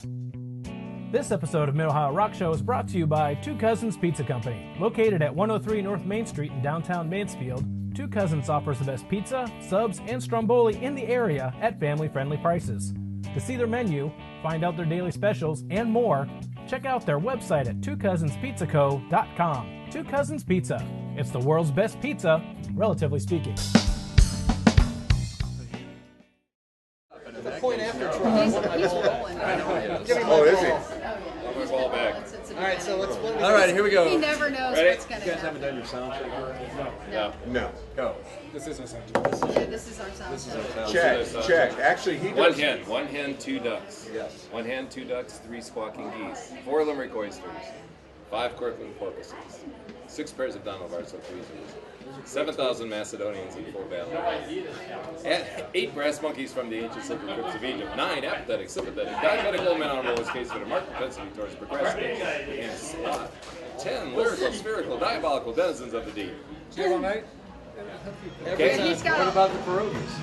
This episode of Mid-Ohio Rock Show is brought to you by Two Cousins Pizza Company. Located at 103 North Main Street in downtown Mansfield, Two Cousins offers the best pizza, subs, and stromboli in the area at family-friendly prices. To see their menu, find out their daily specials, and more, check out their website at twocousinspizzaco.com. Two Cousins Pizza. It's the world's best pizza, relatively speaking. The point after trial. He's rolling. I know he is. Oh, is he? My ball back. All right, so let's. All right, here we go. He never knows Ready? what's going to You guys happen. haven't done your sound check already? No. No. Go. This is our sound. Yeah, this is our sound. This is our sound Check. Actually, he does. One hen, 2 ducks. Yes. 1 hen, 2 ducks, 3 squawking geese, 4 limerick oysters, 5 Kirkland porpoises, 6 pairs of Donald-Barso tweezers, 7,000 Macedonians in full battle, 8 brass monkeys from the ancient sacred crypts of Egypt, 9 apathetic, sympathetic, diabetic old men on rollers case with a marked propensity towards procrastination and slot, 10 lyrical, spherical, diabolical denizens of the deep. See you all night? Okay. He's got What about the pierogies?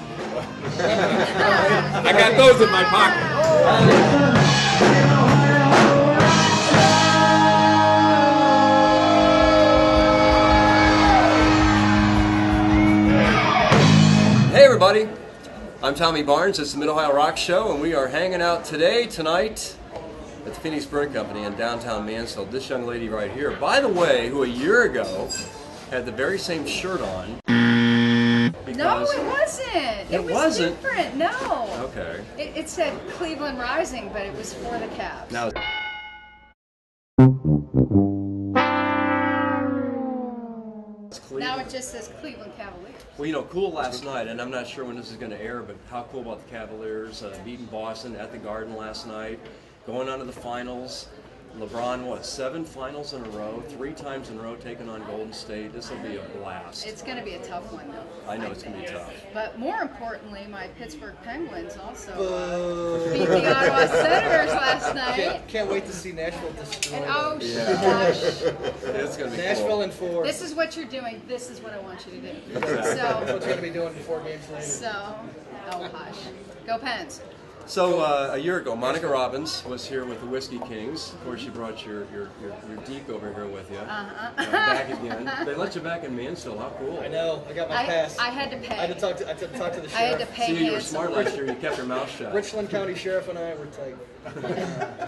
I got those in my pocket. Hey everybody, I'm Tommy Barnes. It's the Mid-Ohio Rock Show, and we are hanging out tonight, at the Phoenix Brewing Company in downtown Mansfield. This young lady right here, by the way, who a year ago had the very same shirt on. No, it wasn't. It was wasn't? different. No. Okay. It said Cleveland Rising, but it was for the Cavs. Now. Now it just says Cleveland Cavaliers. Well, you know, cool last night, and I'm not sure when this is going to air, but how cool about the Cavaliers beating Boston at the Garden last night, going on to the finals. LeBron, 7 finals in a row, 3 times in a row taking on Golden State. This will be a blast. It's going to be a tough one, though. I know it's going to be tough. But more importantly, my Pittsburgh Penguins also beat the Ottawa Senators last night. Can't wait to see Nashville destroy. And oh, Yeah. gosh. It's going to be Nashville cool. in 4. This is what you're doing. This is what I want you to do. That's what So, you're going to be doing 4 games later. oh, hush. Go Pens. So a year ago, Monica Robbins was here with the Whiskey Kings. Of course, you brought your Deke over here with you. Back again. They let you back in Mansfield. How cool! I know. I got my pass. I had to pay. I had to talk to the sheriff. I had to pay See, you were handsomely. smart last year. You kept your mouth shut. Richland County Sheriff and I were tight.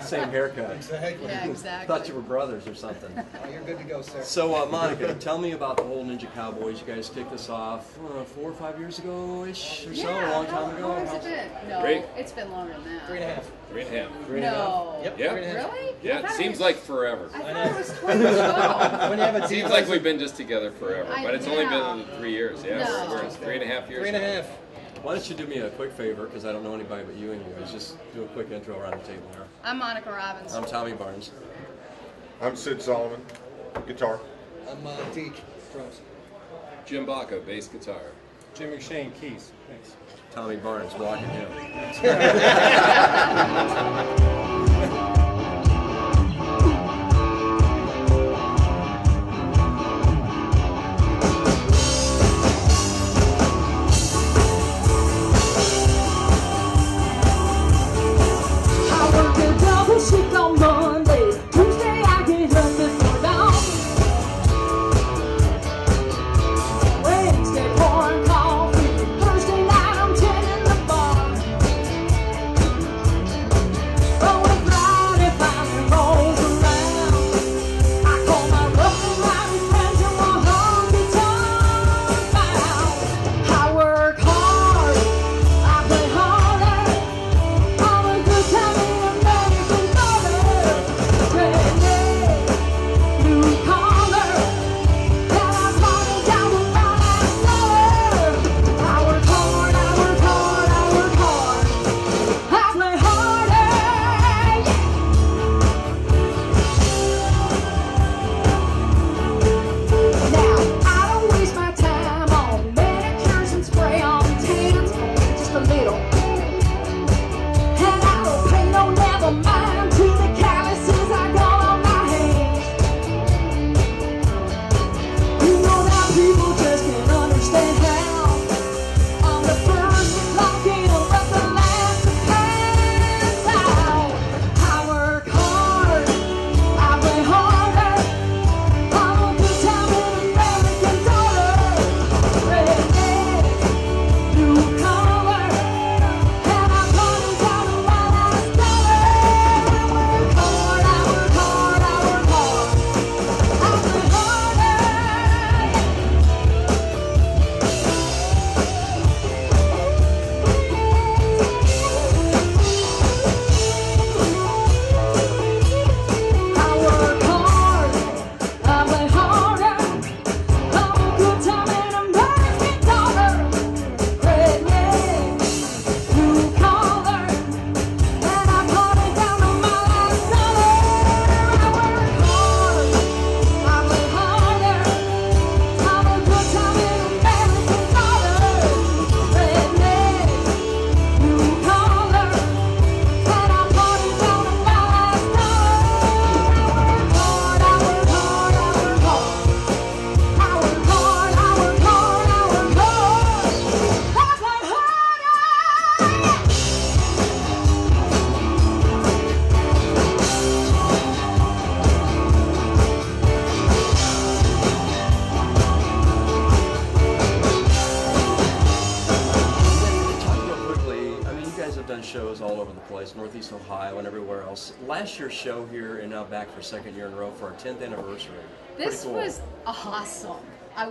Same haircut. Exactly. Yeah, exactly. Thought you were brothers or something. Oh, you're good to go, sir. So, Monica, tell me about the whole Ninja Cowboys. You guys kicked this off 4 or 5 years ago-ish or so, a long time ago. How long has it been? No, Great. it's been longer than that. 3.5. 3.5. No. Yep. Yeah. 3.5. Really? Yeah, it seems like forever. I thought it was 2012. When you have a team Seems like we've been just together forever, but it's only No. been 3 years. Yeah, No. we're 3.5 years. 3.5. Why don't you do me a quick favor, because I don't know anybody but you anyways. Just do a quick intro around the table here. I'm Monica Robbins. I'm Tommy Barnes. I'm Sid Solomon, guitar. I'm Deke, drums. Jim Baca, bass guitar. Jim McShane, keys. Thanks. Tommy Barnes, walking him. Ohio and everywhere else. Last year's show here and now back for second year in a row for our 10th anniversary. This Pretty cool. was awesome.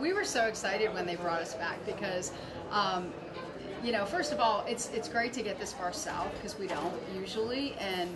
We were so excited when they brought us back because, you know, first of all, it's great to get this far south because we don't usually, and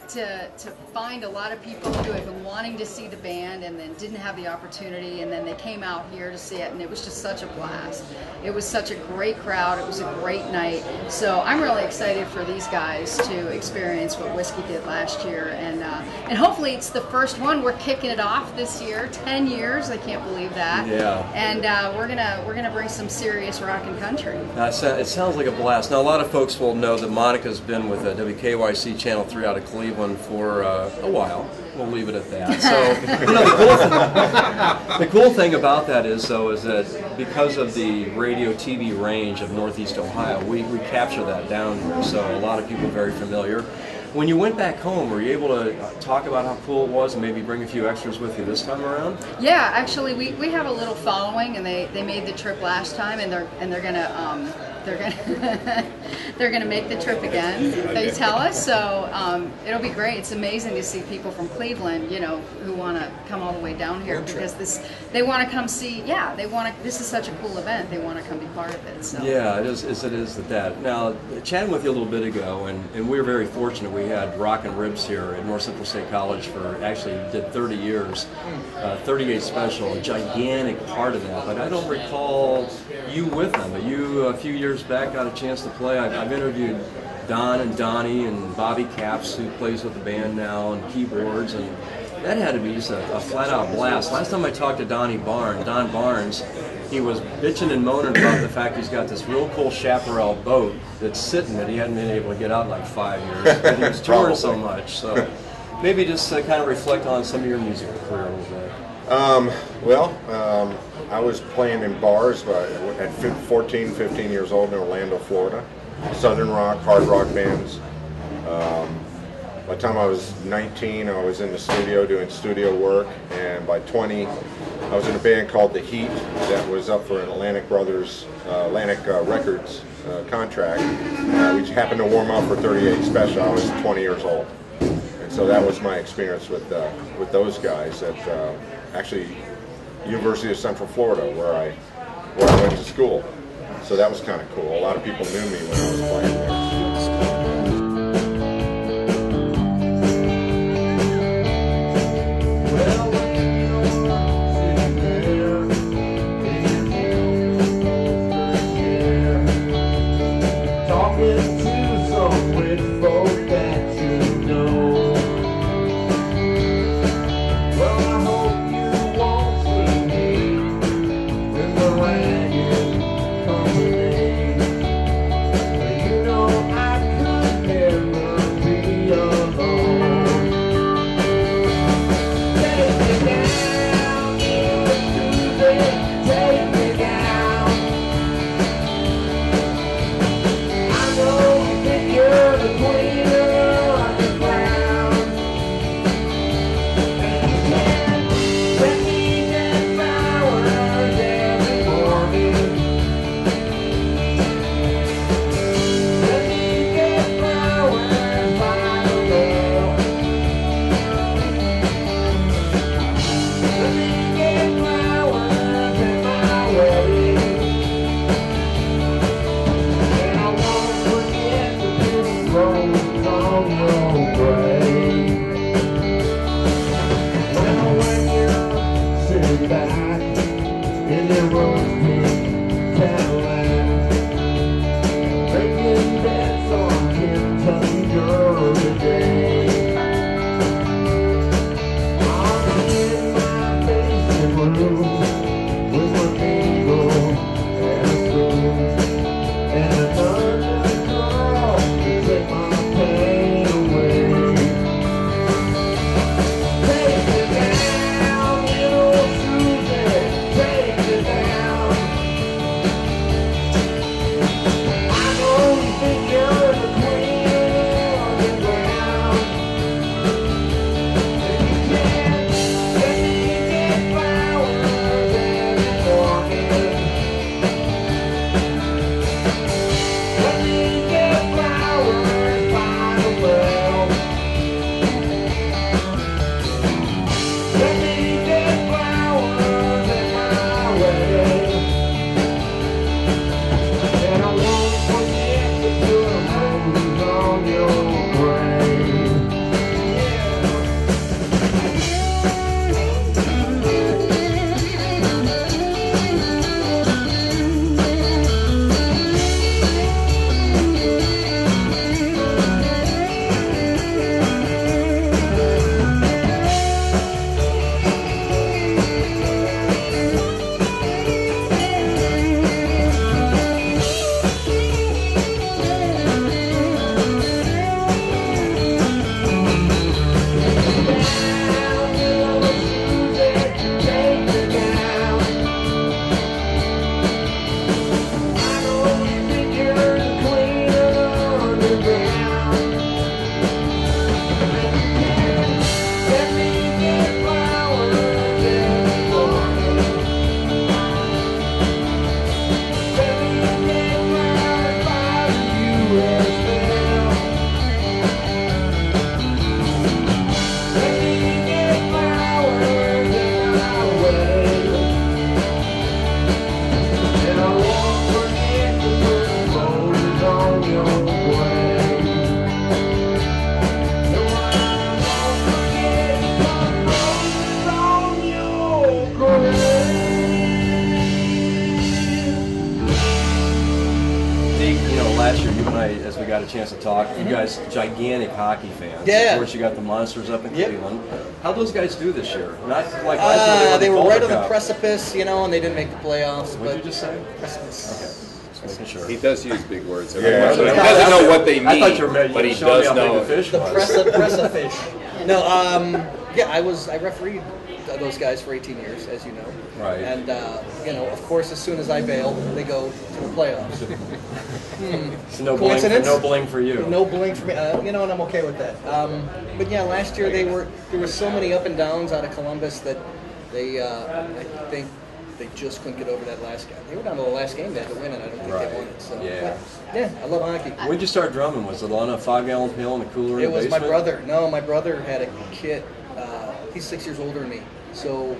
to find a lot of people who have been wanting to see the band and then didn't have the opportunity, and then they came out here to see it, and it was just such a blast. It was such a great crowd. It was a great night. So I'm really excited for these guys to experience what Whiskey did last year, and hopefully it's the first one. We're kicking it off this year. 10 years. I can't believe that. Yeah. And we're gonna bring some serious rock and country. It sounds like a blast. Now, a lot of folks will know that Monica's been with WKYC Channel 3 out of Cleveland for a while. We'll leave it at that. So, you know, the cool thing about that is that because of the radio TV range of Northeast Ohio, we capture that down here. So a lot of people are very familiar. When you went back home, were you able to talk about how cool it was and maybe bring a few extras with you this time around? Yeah, actually, we have a little following, and they made the trip last time, and they're gonna they're gonna make the trip again. They tell us, so it'll be great. It's amazing to see people from Cleveland, you know, who want to come all the way down here because they want to come see. Yeah, this is such a cool event. They want to come be part of it. So. Yeah, it is that. Now, chatting with you a little bit ago, and we were very fortunate. We had Rockin' Ribs here at North Central State College for actually did 30 years, 38 Special, a gigantic part of that. But I don't recall you with them. But you, a few years back, got a chance to play. I've interviewed Don and Donnie and Bobby Capps, who plays with the band now, and keyboards, and that had to be just a flat-out blast. Last time I talked to Don Barnes, he was bitching and moaning about the fact he's got this real cool chaparral boat that's sitting that he hadn't been able to get out in like 5 years, but he was touring so much. So maybe just kind of reflect on some of your musical career a little bit. I was playing in bars at 14, 15 years old in Orlando, Florida. Southern rock, hard rock bands. By the time I was 19, I was in the studio doing studio work, and by 20, I was in a band called The Heat that was up for an Atlantic Records contract. We happened to warm up for 38 Special. I was 20 years old, and so that was my experience with those guys at actually University of Central Florida, where I went to school. So that was kind of cool. A lot of people knew me when I was playing there. You know chance to talk. You guys, gigantic hockey fans. Yeah. Of course, you got the Monsters up in Yep. Cleveland. How'd those guys do this year? Not like last year. They were right on the Cup. precipice, you know, and they didn't make the playoffs. What did but you just say? Precipice. Okay. Just making sure. He does use big words. Yeah. Every once in a while. He doesn't know what they mean, I thought you were but he showing me does how big know. the fish The was. precipice. No, yeah, I refereed those guys for 18 years, as you know. Right. And, you know, of course, as soon as I bail, they go to the playoffs. So no Coincidence? bling for you. No bling for me, you know, and I'm okay with that. But yeah, last year there were so many up and downs out of Columbus that they, I think they just couldn't get over that last game. They were down to the last game they had to win it. I don't think Right. they won it. So, Yeah. but, yeah, I love hockey. When did you start drumming? Was it on a 5-gallon pail in the cooler in It the was basement? my brother. No, my brother had a kit. He's 6 years older than me. So,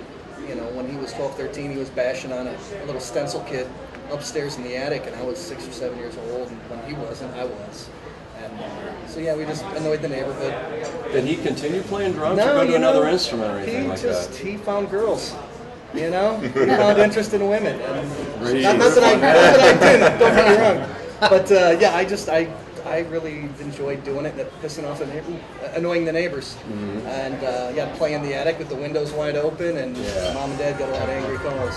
you know, when he was 12, 13, he was bashing on a little stencil kit upstairs in the attic, and I was 6 or 7 years old, and when he wasn't, I was. And so, yeah, we just annoyed the neighborhood. Did he continue playing drums No, or go to you know, another instrument or anything like that? He found girls. You know, he found interest in women. And Really? not that I didn't. Don't get me wrong. But yeah, I really enjoyed doing it, pissing off annoying the neighbors, and yeah, playing the attic with the windows wide open, and Yeah. mom and dad got a lot of angry calls.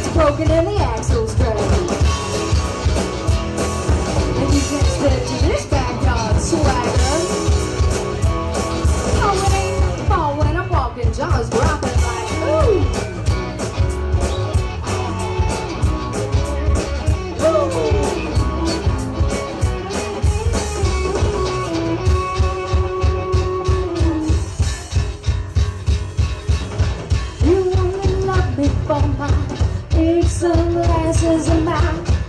broken and the axle's dragging. And you can't step to this backyard swagger. Oh, it ain't the fall when I'm walking, jaws dropping like, ooh. For my big sunglasses and my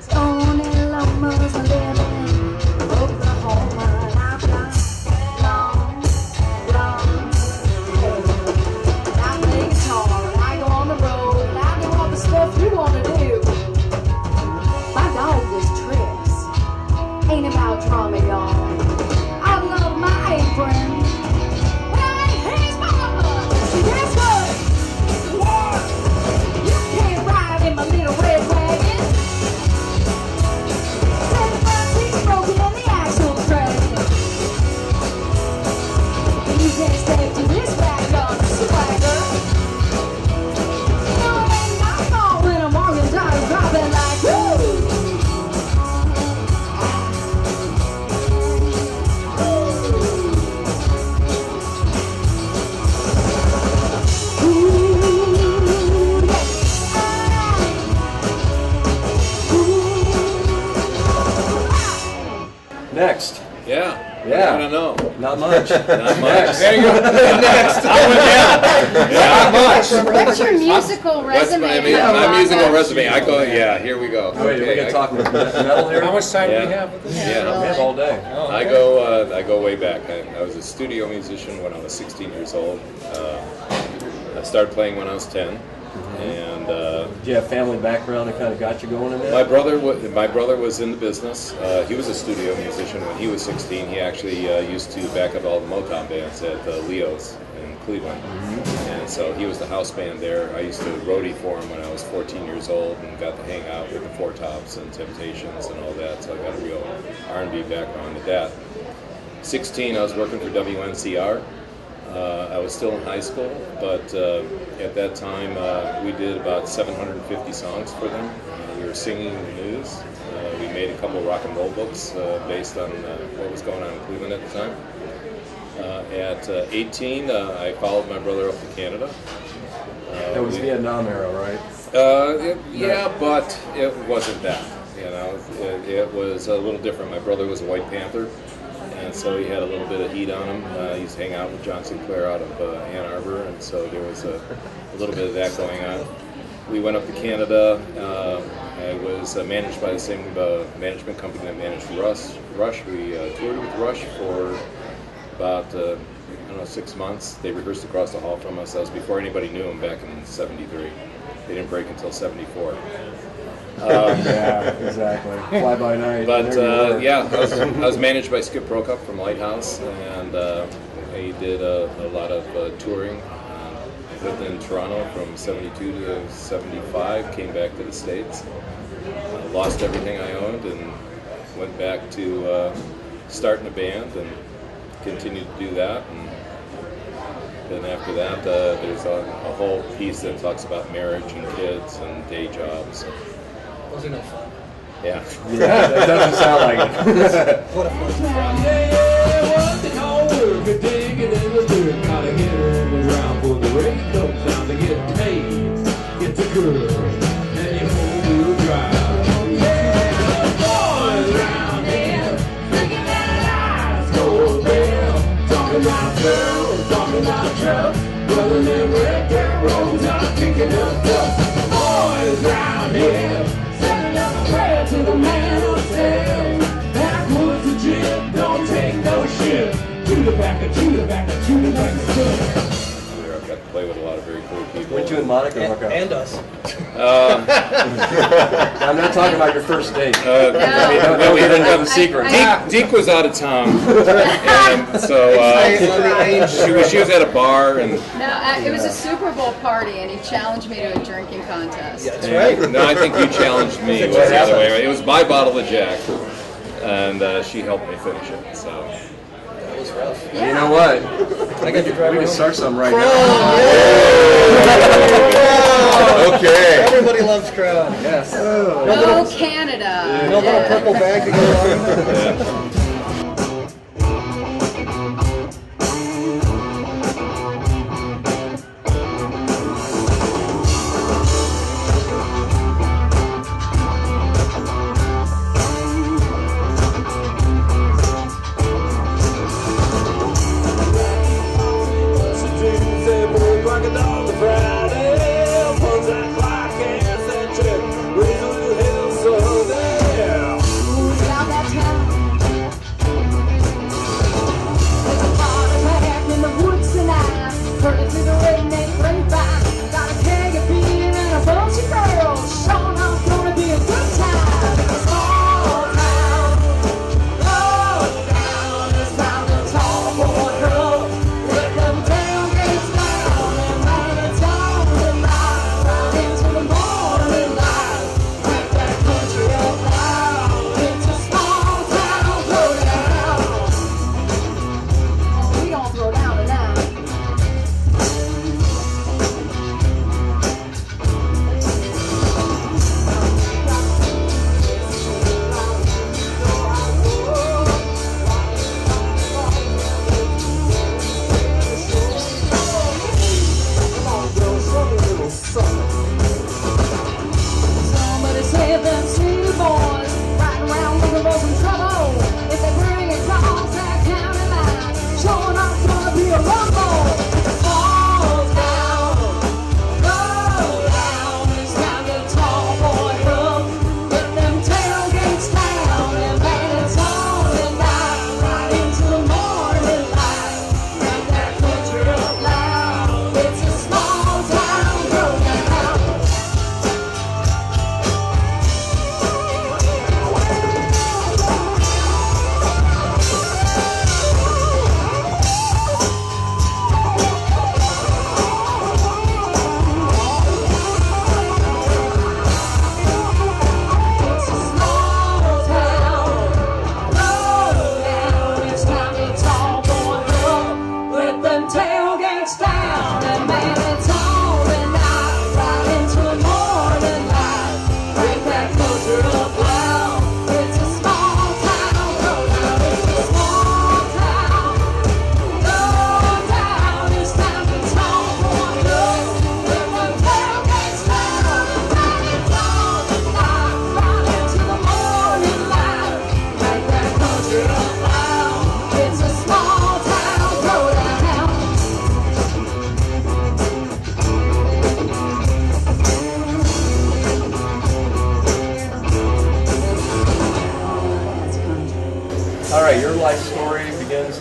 stony lumbers living Oklahoma, and I've got long hair. And I play guitar and I go on the road and I do all the stuff you want to do. My dog is Trix, ain't about drama, y'all. I love my apron. My little red wagon. don't know. Not much. Not much. There you go. Next. I went down. Yeah, not much. What's your musical resume? My musical resume. I go. Yeah, here we go. Wait, we can talk metal here. How much time do Yeah. we have with this? Yeah. We have all day. Oh, I okay. go way back. I was a studio musician when I was 16 years old. I started playing when I was 10, and Do you have family background that kind of got you going in that? my brother was in the business. He was a studio musician when he was 16. He actually used to back up all the Motown bands at Leo's in Cleveland, and so he was the house band there. I used to roadie for him when I was 14 years old, and got to hang out with the Four Tops and Temptations and all that. So I got a real R&B background at that. 16, I was working for WNCR. I was still in high school, but at that time we did about 750 songs for them. We were singing the news. We made a couple of rock and roll books based on what was going on in Cleveland at the time. At 18, I followed my brother up to Canada. That was Vietnam era, right? Yeah, but it wasn't that. You know, it was a little different. My brother was a White Panther, and so he had a little bit of heat on him. He used to hang out with John Sinclair out of Ann Arbor, and so there was a little bit of that going on. We went up to Canada. I was managed by the same management company that managed Rush. We toured with Rush for about 6 months. They rehearsed across the hall from us. That was before anybody knew them back in '73. They didn't break until '74. Yeah, exactly. Fly by night. But There you were. yeah, I was managed by Skip Prokop from Lighthouse, and he did a lot of touring. I lived in Toronto from '72 to '75. Came back to the States. Lost everything I owned, and went back to starting a band, and continued to do that. And then after that, there's a whole piece that talks about marriage and kids and day jobs. Those are no fun. Yeah. Yeah, that doesn't sound like it. What a fun. I've got to play with a lot of very cool people. Weren't you and Monica hook up? And us. I'm not talking about your first date. Don't get into the secret. Deke was out of town, and so she was at a bar, and No, it was a Super Bowl party, and he challenged me to a drinking contest. That's right. no, I think you challenged me. It was the other way. It was my bottle of Jack, and she helped me finish it. So That was rough. Yeah. You know what? I got to drive We home. can start something right now. Okay. Everybody loves Crown. Yes. Oh, Canada. No little purple bag to go along with it. yeah. About that time,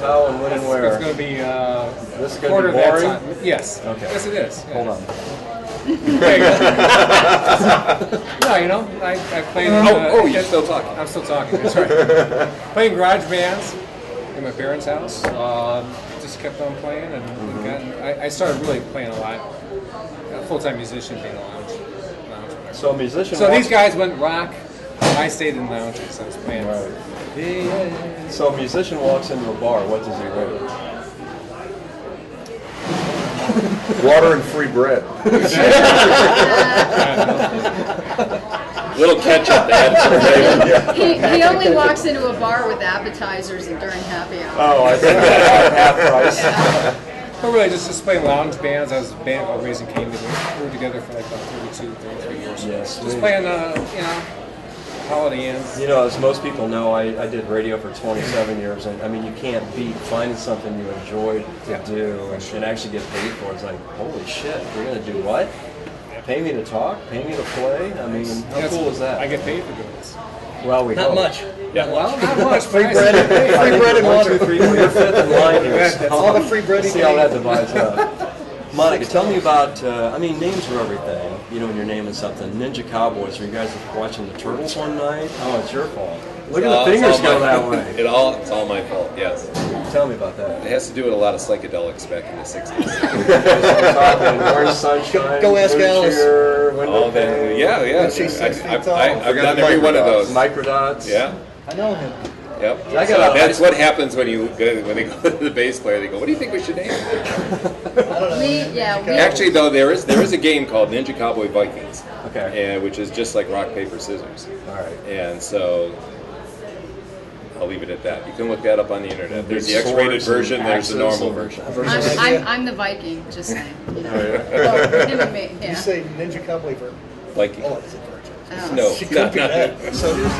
how, and when, and where? It's going to be This is going quarter to be of boring? that time. Yes. Okay. Yes, it is. Yeah. Hold on. No, you know, I played. You're still talking. I'm still talking. That's right. Playing garage bands in my parents' house. Just kept on playing, and I started really playing a lot. A full-time musician, being a lounge player. So a musician. So these guys went rock. I stayed in lounges. I was playing. Right. So a musician walks into a bar. What does he order? Water and free bread. Little ketchup to add some flavor. He only walks into a bar with appetizers and during happy hour. Oh, I think half price. But really, just playing lounge bands. I was in a band called Raising Cain. We were together for like about 33 years. Yes. Just playing, Holiday Inns. You know, as most people know, I did radio for 27 years, and I mean, you can't beat finding something you enjoyed to do and actually get paid for. It's like, holy shit, you're gonna do what? Pay me to talk? Pay me to play? I mean, how cool is that? I get paid for doing this. Well, we Not hope. much. Yeah, well, not much. Free bread, free bread and water. 1, 2, 3, 4, you're fifth in line here. That's all the free bread you See can how that eat. divides up. Monica, tell me about, names are everything, when you're naming something. Ninja Cowboys, were you guys watching the Turtles one night? Oh, it's your fault. Look at the fingers go that way. It's all my fault, yes. Tell me about that. It has to do with a lot of psychedelics back in the 60s. Orange sunshine, Go ask Alice. All that, yeah. She's 6 feet tall. I've done every one of those. Microdots. Yeah. I know him. Yep. I got So a- that's what happens when they go to the bass player. They go, "What do you think we should name it?" Actually, though, there is a game called Ninja Cowboy Vikings. Okay. Which is just like rock paper scissors. All right. And so I'll leave it at that. You can look that up on the internet. There's the X-rated Swords version. and There's the axes normal and- version. I'm the Viking, just saying. yeah. Well, him and me, yeah. You say Ninja Cowboy Virgin. Viking. Oh, it's a virgin. Oh. No, She could be that. So here's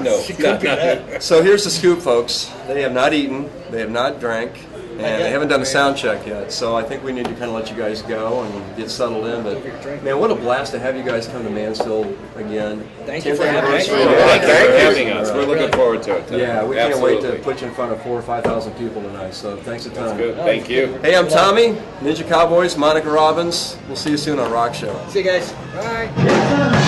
No, She could be that. So here's the scoop, folks. They have not eaten, they have not drank, and they haven't done a sound check yet. So I think we need to kind of let you guys go and get settled in. But man, what a blast to have you guys come to Mansfield again. Thank you for 10th having us. anniversary. Thank you for having us. We're looking forward to it. Yeah, we can't wait Absolutely. to put you in front of 4,000 or 5,000 people tonight. So thanks a ton. That's good. Thank you. Hey, I'm Tommy, Ninja Cowboys, Monica Robbins. We'll see you soon on Rock Show. See you guys. Bye.